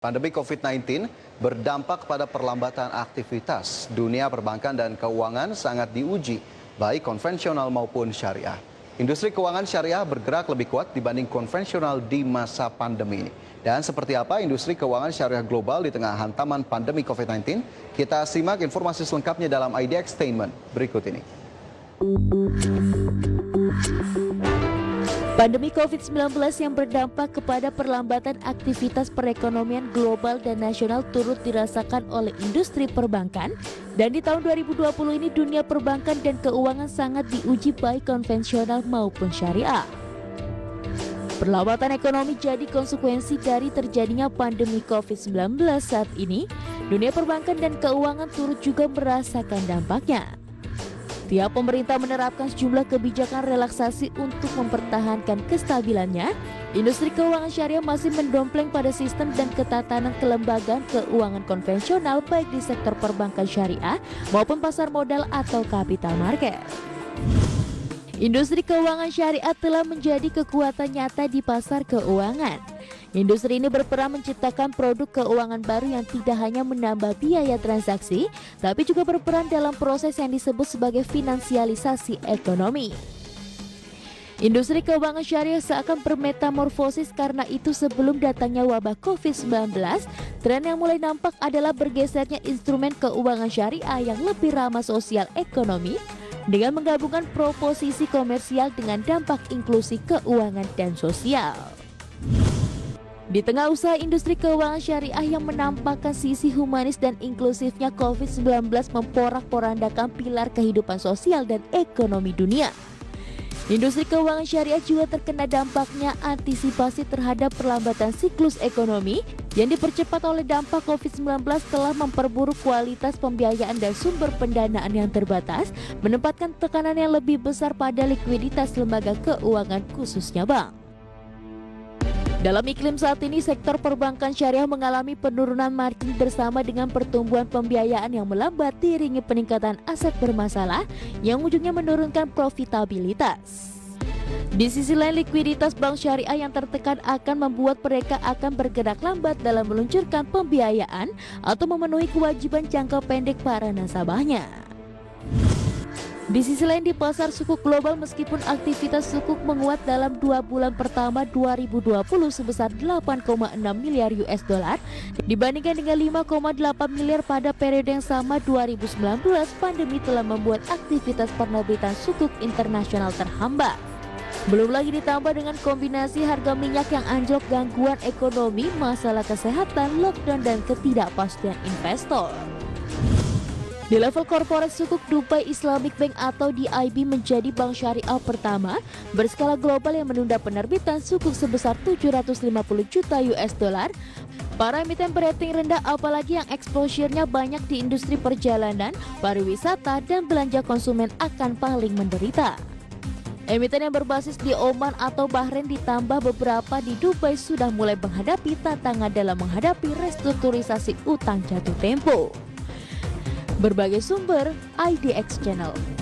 Pandemi COVID-19 berdampak pada perlambatan aktivitas. Dunia perbankan dan keuangan sangat diuji, baik konvensional maupun syariah. Industri keuangan syariah bergerak lebih kuat dibanding konvensional di masa pandemi ini. Dan seperti apa industri keuangan syariah global di tengah hantaman pandemi COVID-19? Kita simak informasi selengkapnya dalam IDX Statement berikut ini. Pandemi COVID-19 yang berdampak kepada perlambatan aktivitas perekonomian global dan nasional turut dirasakan oleh industri perbankan. Dan di tahun 2020 ini dunia perbankan dan keuangan sangat diuji baik konvensional maupun syariah. Perlambatan ekonomi jadi konsekuensi dari terjadinya pandemi COVID-19 saat ini. Dunia perbankan dan keuangan turut juga merasakan dampaknya. Tiap pemerintah menerapkan sejumlah kebijakan relaksasi untuk mempertahankan kestabilannya, industri keuangan syariah masih mendompleng pada sistem dan ketatanan kelembagaan keuangan konvensional baik di sektor perbankan syariah maupun pasar modal atau capital market. Industri keuangan syariah telah menjadi kekuatan nyata di pasar keuangan. Industri ini berperan menciptakan produk keuangan baru yang tidak hanya menambah biaya transaksi, tapi juga berperan dalam proses yang disebut sebagai finansialisasi ekonomi. Industri keuangan syariah seakan bermetamorfosis karena itu sebelum datangnya wabah COVID-19, tren yang mulai nampak adalah bergesernya instrumen keuangan syariah yang lebih ramah sosial ekonomi dengan menggabungkan proposisi komersial dengan dampak inklusi keuangan dan sosial. Di tengah usaha industri keuangan syariah yang menampakkan sisi humanis dan inklusifnya, COVID-19 memporak-porandakan pilar kehidupan sosial dan ekonomi dunia. Industri keuangan syariah juga terkena dampaknya antisipasi terhadap perlambatan siklus ekonomi yang dipercepat oleh dampak COVID-19 telah memperburuk kualitas pembiayaan dan sumber pendanaan yang terbatas, menempatkan tekanan yang lebih besar pada likuiditas lembaga keuangan khususnya bank. Dalam iklim saat ini, sektor perbankan syariah mengalami penurunan margin bersama dengan pertumbuhan pembiayaan yang melambat diiringi peningkatan aset bermasalah yang ujungnya menurunkan profitabilitas. Di sisi lain, likuiditas bank syariah yang tertekan akan membuat mereka akan bergerak lambat dalam meluncurkan pembiayaan atau memenuhi kewajiban jangka pendek para nasabahnya. Di sisi lain, di pasar sukuk global, meskipun aktivitas sukuk menguat dalam 2 bulan pertama 2020 sebesar 8,6 miliar US dollar dibandingkan dengan 5,8 miliar pada periode yang sama 2019, pandemi telah membuat aktivitas penerbitan sukuk internasional terhambat. Belum lagi ditambah dengan kombinasi harga minyak yang anjlok, gangguan ekonomi, masalah kesehatan, lockdown, dan ketidakpastian investor. Di level korporat, sukuk Dubai Islamic Bank atau DIB menjadi bank syariah pertama berskala global yang menunda penerbitan sukuk sebesar 750 juta US dollar. Para emiten berating rendah, apalagi yang exposure-nya banyak di industri perjalanan, pariwisata, dan belanja konsumen akan paling menderita. Emiten yang berbasis di Oman atau Bahrain ditambah beberapa di Dubai sudah mulai menghadapi tantangan dalam menghadapi restrukturisasi utang jatuh tempo. Berbagai sumber, IDX Channel.